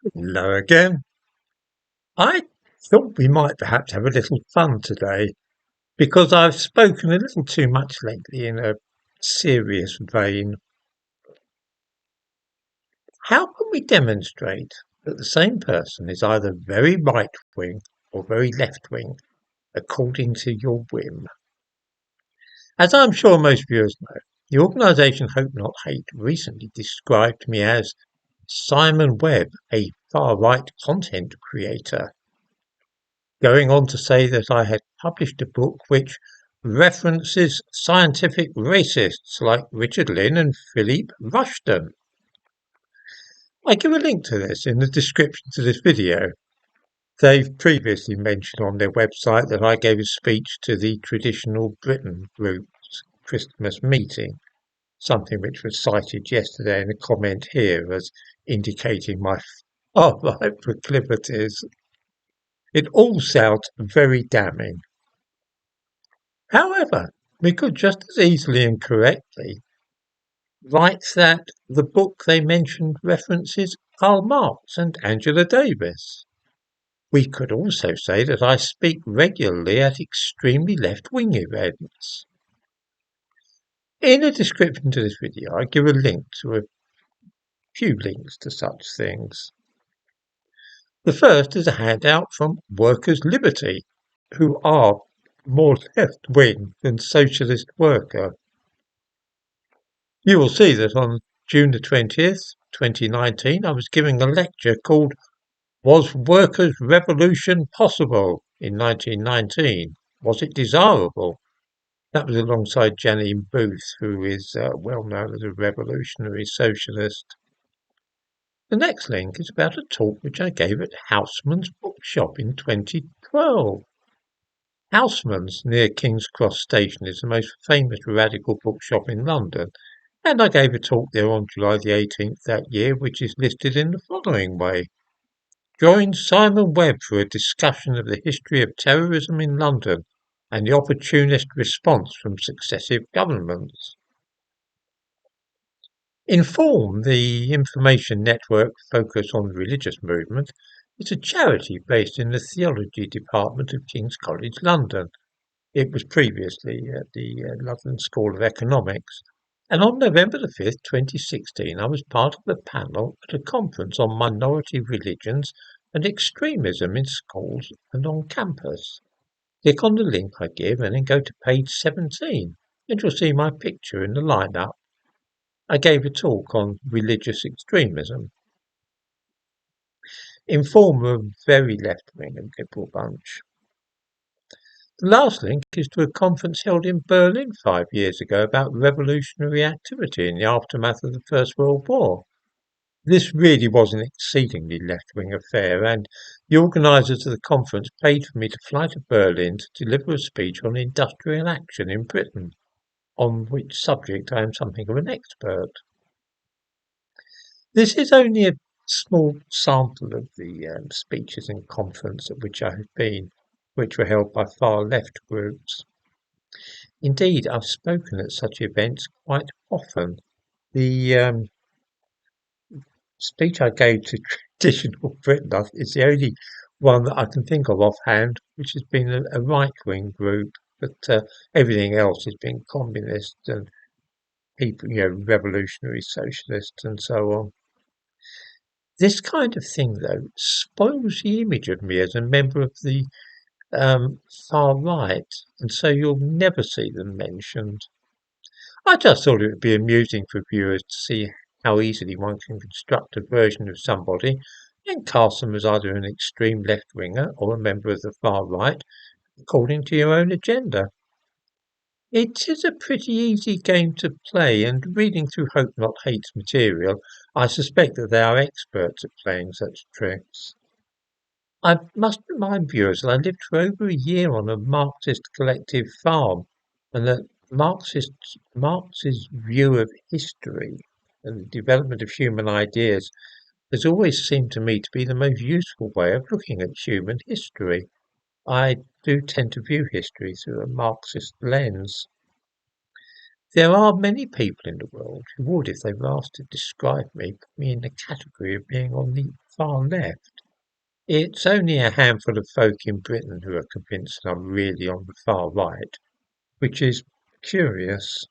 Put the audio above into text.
Hello again. I thought we might perhaps have a little fun today because I've spoken a little too much lately in a serious vein. How can we demonstrate that the same person is either very right wing or very left wing according to your whim? As I'm sure most viewers know, the organisation Hope Not Hate recently described me as Simon Webb, a far right content creator, going on to say that I had published a book which references scientific racists like Richard Lynn and Philippe Rushton. I give a link to this in the description to this video. They've previously mentioned on their website that I gave a speech to the Traditional Britain group's Christmas meeting, something which was cited yesterday in a comment here as indicating my far-right proclivities. It all sounds very damning. However, we could just as easily and correctly write that the book they mentioned references Karl Marx and Angela Davis. We could also say that I speak regularly at extremely left-wing events. In the description to this video, I give a link to a few links to such things. The first is a handout from Workers' Liberty, who are more left-wing than Socialist Worker. You will see that on June the 20th, 2019, I was giving a lecture called Was Workers' Revolution Possible in 1919? Was it desirable? That was alongside Janine Booth, who is well known as a revolutionary socialist. The next link is about a talk which I gave at Houseman's Bookshop in 2012. Houseman's, near King's Cross Station, is the most famous radical bookshop in London, and I gave a talk there on July the 18th that year, which is listed in the following way. Join Simon Webb for a discussion of the history of terrorism in London and the opportunist response from successive governments. Inform, the information network focused on the religious movement, is a charity based in the theology department of King's College London. It was previously at the London School of Economics. And on November the 5th, 2016, I was part of the panel at a conference on minority religions and extremism in schools and on campus. Click on the link I give and then go to page 17 and you'll see my picture in the lineup. I gave a talk on religious extremism. Inform a very left-wing and liberal bunch. The last link is to a conference held in Berlin 5 years ago about revolutionary activity in the aftermath of the First World War. This really was an exceedingly left-wing affair, and the organisers of the conference paid for me to fly to Berlin to deliver a speech on industrial action in Britain, on which subject I am something of an expert. This is only a small sample of the speeches and conferences at which I have been, which were held by far-left groups. Indeed, I've spoken at such events quite often. The speech I gave to Traditional Britain is the only one that I can think of offhand, which has been a right-wing group, but everything else has been communist and people, revolutionary socialists and so on. This kind of thing, though, spoils the image of me as a member of the far right, and so you'll never see them mentioned. I just thought it would be amusing for viewers to see how easily one can construct a version of somebody and cast them as either an extreme left-winger or a member of the far right, according to your own agenda. It is a pretty easy game to play, and reading through Hope Not Hate's material, I suspect that they are experts at playing such tricks. I must remind viewers that I lived for over a year on a Marxist collective farm, and that Marx's view of history and the development of human ideas has always seemed to me to be the most useful way of looking at human history. I do tend to view history through a Marxist lens. There are many people in the world who would, if they were asked to describe me, put me in the category of being on the far left. It's only a handful of folk in Britain who are convinced that I'm really on the far right, which is curious.